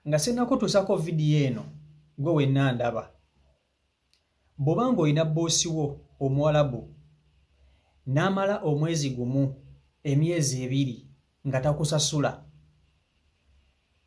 nga sinako tusako video eno gwe wenna ndaba bw'obanga olina boosi wo Omuwarabu n'amala omwezi gumu emyezi 2 nga takusasula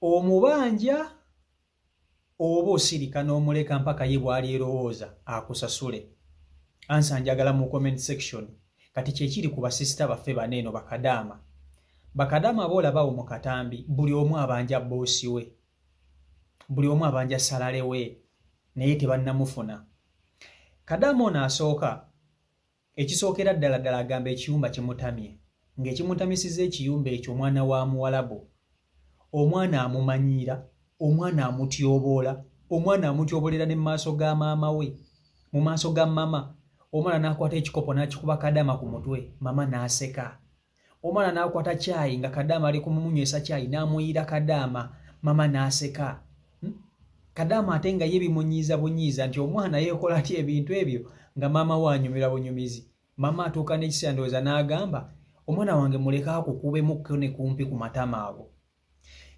omubanja oba osirika n'omuleka mpaka ye bw'alyerowooza akusasule. Ansa njagala mu comment section kati kyekiri ku basisita baffe baneeno bakadaama. Bakadaama boolabawo mu katambi buli omu abanja boosi we, buli omu abanja salale we naye tebannamufuna. Kadaama ono asooka ekisookera ddala agamba ekiyumba kimutamye ng'ekimutamisiza ekiyumba ekyo omwana wa Muwarabu. Omwana amumanyiira, omwana amutyoboola, omwana amutyobolera ne mu maaso ga maama we, mu maaso ga mama. Omwana n'akwata ekikopo n'akikuba Kadaama ku mutwe, mama n'aseka. Omwana n'akwata caayi nga Kadaama ali kumunywesa caayi n'amuyiira Kadaama, mama n'aseka. Kadaama ate nga ye bimunyiiza bunyiiza nti omwana yeekola atya ebintu ebyo nga maama we anyumira bunyumizi. Mama atuuka n'ekiseera ndowooza n'agamba omwana wange muleka akukubemukko ne kumpi ku matama ago.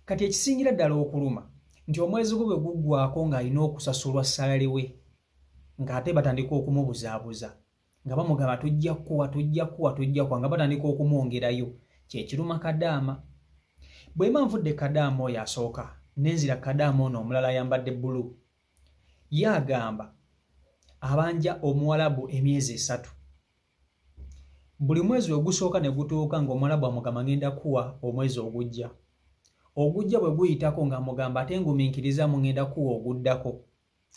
Kati ekisingira ddala okuluma nti omwezi gwe bwe guggwako ng'alina okusasulwa salale we ng'ate batandika okumubuzaabuza nga bamugamba tujja kuwa nga batandika okumwongerayo. Kyekiruma Kadaama. Bwe mba nvudde Kadaama oyo asooka nenzira Kadaama ono omulala ayambadde bbulu. Ye agamba abanja Omuwarabu emyezi 3. Buli mwezi ogusooka ne gutuuka ng'Omuwarabu amugamba ngenda kuwa omwezi ogujja. Ogujja bwe guyitako ng'amugamba ate ngumiikiriza mu ngenda kuwa oguddako.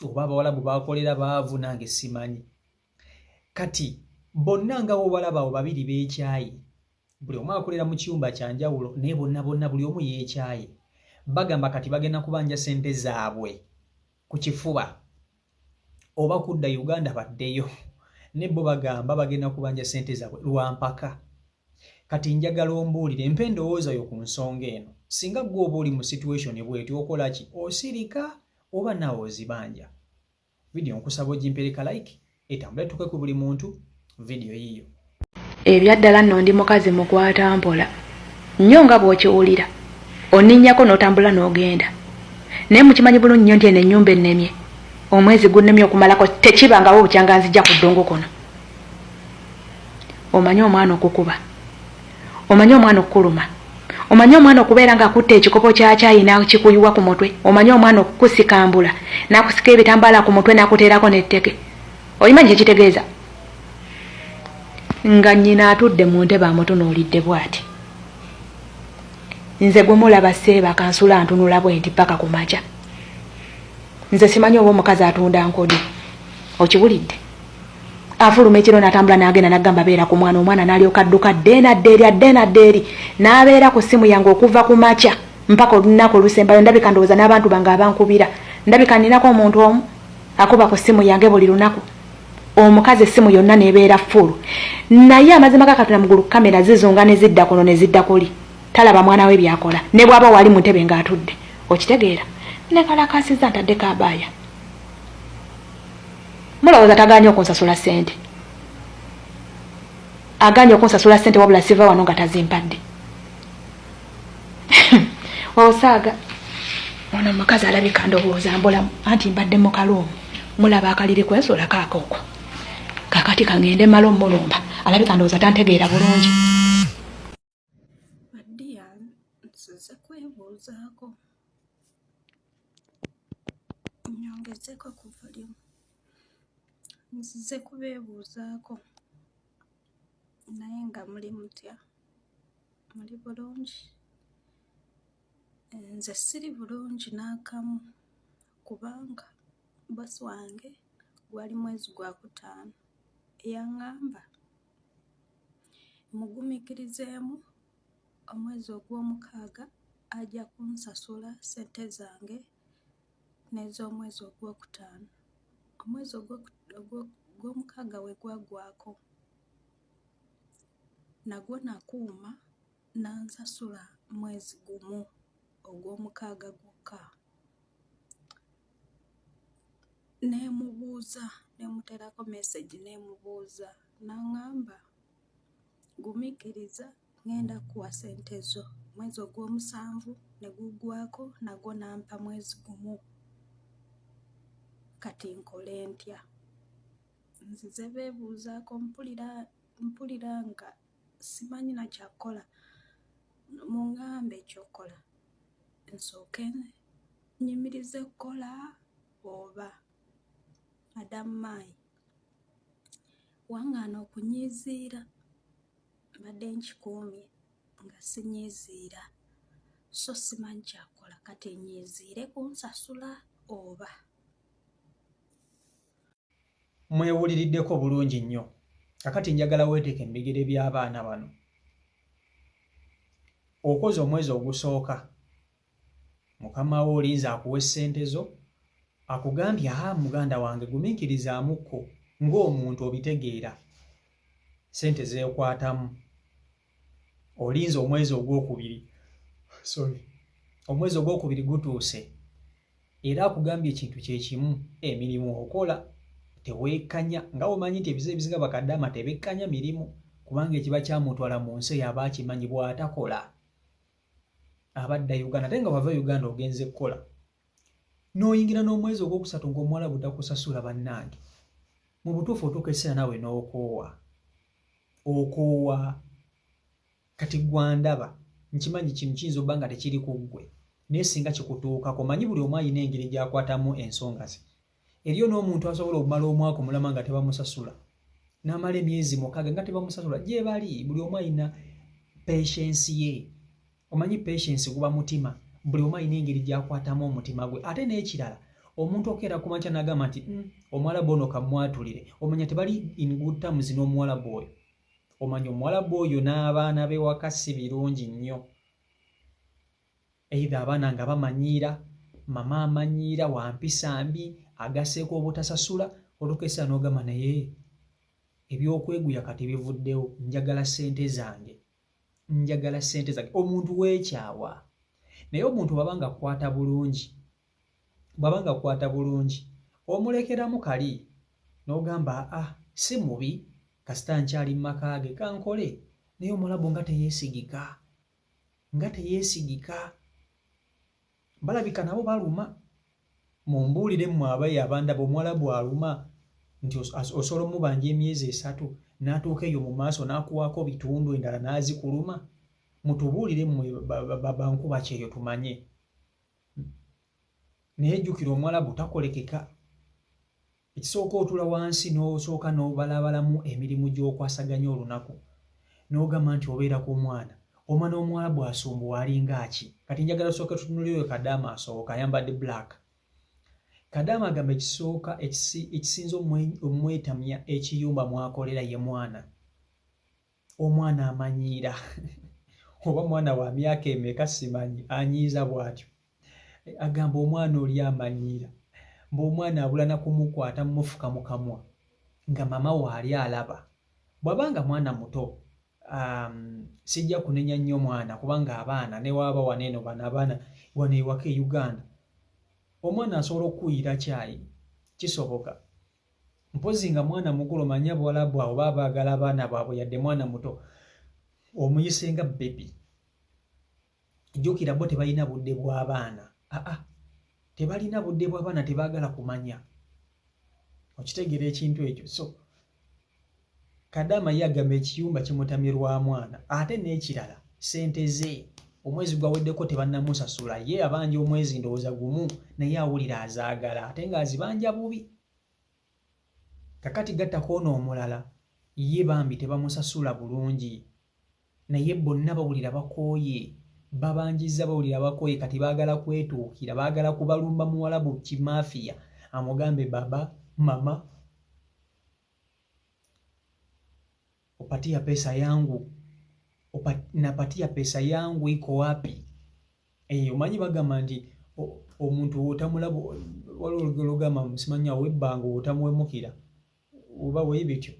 Oba Abawarabu baakolera baavu nange simanyi. Kati bonna nga Abawarabu abo babiri beekyayi. Buli omu akolera mu kiyumba kya njawulo naye bonna buli omu yeekyayi. Bagamba kati bagenda kubanja ssente zaabwe ku kifuba oba kudda Uganda baddeyo. Ne bo bagamba bagenda kubanja ssente zaabwe lwampaka. Kati njagala ombuulire mpe endowooza yo ku nsonga eno. Singa gwe oba oli mu situation bw'etyo okola ki? Osirika oba naawe ozibanja? Video nkusaba ogimpereka like etambule tuke ku buli muntu video yiyo. Ebyaddala nno ndi mukazi mukwata mpola nnyo nga bw'okiwulira oninnyako n'otambula n'ogenda naye mukimanyi bulungi nnyo nti eno ennyumba ennemye omwezi gunnemye okumalako tekibangawo bukyanga nzijja ku ddongo kuno. Omanyi omwana okukuba, omanyi omwana okukuluma, omanyi omwana okubeera ng'akutte ekikopo kya caayi n'akikuyiwa ku mutwe, omanyi omwana okukusikambula n'akusika ebitambaala ku mutwe n'akuteerako n'etteke. Oyimanyi kyekitegeeza? Nga nnyina atudde mu ntebe amutunuulidde bw'ati. Nze gwe mulaba seeba kansula ntunula bwenti paka ku makya. Nze simanyi oba omukazi atunda nkodi. Okiwulidde? Afuluma ekiro n'atambula n'agenda n'agamba beera ku mwana, omwana n'alyoka adduka adde eri n'abeera ku ssimu yange okuva ku makya mpaka olunaku olusembayo. Ndabika ndowooza n'abantu bange abankubira. Ndabika nninako omuntu omu akuba ku ssimu yange buli lunaku. Omukazi essimu yonna n'ebeera ffulu. Naye amazima ga Katonda mugulu kamera zizunga ne zidda kuno ne zidda kuli. Talaba mwana we byakola. Ne bw'aba wali mu ntebe ng'atudde. Okitegeera? Ne kalakasiza ntaddeko abaaya. Mulowooza tagaanye okunsasula ssente? Agaanye okunsasula ssente wabula siva wano nga tazimpadde. Osaaga. Ono omukazi alabika ndowooza mbulamu anti mbadde mu kaloomu. Mulaba akaliri kwensula kaakoko. Kakati kangende malo mulumba. Alabika ndowooza tantegeera bulungi. Baddiya nsize kwebuuzaako. Nyongezeko ku volume. Nsize kubeebuuzaako naye nga muli mutya? Muli bulungi? Nze siri bulungi n'akamu kubanga bosi wange gwali mwezi gwa 5 yaŋŋamba mugumiikirizeemu omwezi ogw'omukaaga ajja kunsasula ssente zange n'ez'omwezi ogw'okutaano. Omwezi ogw'omukaaga we gwaggwako nagwo nakuuma n'ansasula mwezi gumu ogw'omukaaga gwokka. Neemubuuza, neemuteerako message neemubuuza, n'aŋŋamba gumiikiriza ngenda kuwa ssente zo mwezi ogw'omusanvu ne gugwako nagwo nampa mwezi gumu. Kati nkole ntya? Nzize beebuuzaako mpulira nga simanyi na kyakola. Muŋŋambe ekyokola nsooke nyimirize kukola oba Adamu Mayi waŋŋaana okunyiiziira. Mbadde nkikuumye nga sinyiiziira, so simanyi kyakola. Kati nyiiziire kunsasula oba? Mwewuliriddeko bulungi nnyo. Kakati njagala weeteeke mu bigere by'abaana bano. Okoze omwezi ogusooka, mukama wo olinza akuwa essente zo, akugambye muganda wange gumiikirizaamuko ng'omuntu obitegeera, ssente zeekwatamu. Olinza omwezi ogwokubiri, omwezi ogwokubiri gutuuse, era akugambye ekintu kye kimu, emirimu okola teweekanya. Nga omanyi nti ebizibu ebisinga bakadaama tebekkanya mirimu, kubanga ekiba kyamutwala mu nsi eyo aba akimanyi bw'atakola abadda Uganda. Ate nga bava Uganda ogenze kukola, n'oyingira n'omwezi ogwokusatu ng'omuwala butakusasula bannange, mu butuufu otuuka ekiseera naawe n'okoowa. Kati gwandaba nkimanyi kino kiyinza obba nga tekiri ku ggwe, naye singa kikutuukako manyi buli omu alina engeri gy'akwatamu ensonga ze. Eriyo n'omuntu asobola okumala omwaka omulama nga tebamusasula, n'amala emyezi 6 nga tebamusasula. Gye bali buli omu alina patience ye. Omanyi patience guba mutima, buli omu alina engeri gy'akwatamu omutima gwe. Ate n'ekirala, omuntu okeera ku makya n'agamba nti Omuwarabu ono kamwatulire, omanya tebali in good terms n'Omuwarabu oyo. Omanya Omuwarabu oyo n'abaana be waka si birungi nnyo. Either abaana nga bamanyiira, mama amanyiira, wampisa mbi, agaseeko obutasasula, otuuka ekiseera n'ogamba naye ebyokweguya kati bivuddewo, njagala ssente zange. Omuntu weekyawa. Naye omuntu bw'abanga akwata bulungi, omulekeramu kali n'ogamba si mubi, kasita nkyali mu maka ge kankole. Naye Omulabu nga teyeesigika. Balabika nabo baluma. Mumbuulire mmwe abayi abandaba Omuwarabu aluma nti osobola omubanja emyezi 3 n'atuuka eyo mu maaso n'akuwaako bitundu endala n'azikuluma. Mutubuulire mmwe bankuba kyeyo tumanye. Naye jjukira Omuwarabu takolekeka. Ekisooka otula wansi n'osooka n'obalabalamu emirimu gy'okwasaganya olunaku, n'ogamba nti obeera ku mwana. Omwana Omuwarabu asumbuwa alinga ki? Kati njagala sooka tutunulire Kadaama asooka ayambadde black. Kadaama agamba ekisooka ekisinza omwetamya ekiyumba mwakolera ye mwana. Omwana amanyiira oba mwana wa myaka emeka simanyi, anyiiza bw'atyo. Agamba omwana oli amanyiira, ng'omwana abula na kumukwata mmufuka mu kamwa nga mama waali alaba. Bw'abanga mwana muto, sijja kunenya nnyo mwana, kubanga abaana ne waaba waneeno bano abaana wano ewaka e Uganda, omwana asobola okukuyira caayi, kisoboka. Mpozi nga mwana mukulu manya Abawarabu abo baba baagala abaana baabwe yadde mwana muto, omuyise nga bebi. Jjukira bo tebalina budde bw'abaana. Tebalina budde bw'abaana, tebaagala kumanya. Okitegeera ekintu ekyo. So Kadaama ye agamba ekiyumba kimutamye mwana. Ate n'ekirala, ssente ze omwezi gwaweddeko tebannamusasula, ye abanja omwezi ndowooza gumu, naye awulira azaagala ate ng'azibanja bubi. Kakati gattako n'omulala, ye bambi tebamusasula bulungi, naye bonna bawulira bakooye, babanjizza bawulira bakooye. Kati baagala kwetuukira, baagala kubalumba Muwarabu kimafiya, amugambe baba, mama, upatia pesa yangu, napatia pesa yangu iko wapi? Omanyi bagamba nti omuntu otamulaba, waliwo olugero lugamba musimanya ow'ebbanga otamuwemukira oba weebityo.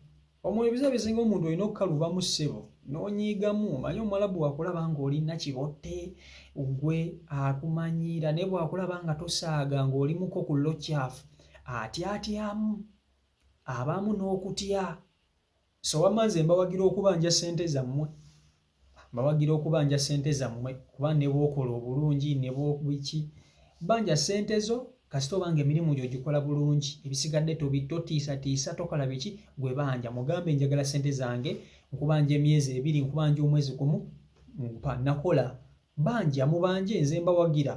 Omwoyo ebizibu bisinga omuntu olina okukalubamu ssebo n'onyiigamu. Omanyi Omuwarabu bwakulaba ng'olina kibotte gwe akumanyiira, naye bwakulaba nga tosaaga ng'olimuko ku lokyafu atyatyamu, abamu n'okutya. So wamma nze mbawagira okubanja ssente zammwe. bawagira okubanja ssente zammwe kuba ne bw'okola obulungi ne bw'obiki banja ssente zo kasita obanga emirimu gyo gikola bulungi ebisigadde totiisatiisa tokola biki gwe banja mugambe njagala ssente zange nkubanja emyezi 2 nkubanja omwezi gumu nakola banja mubanje nze mbawagira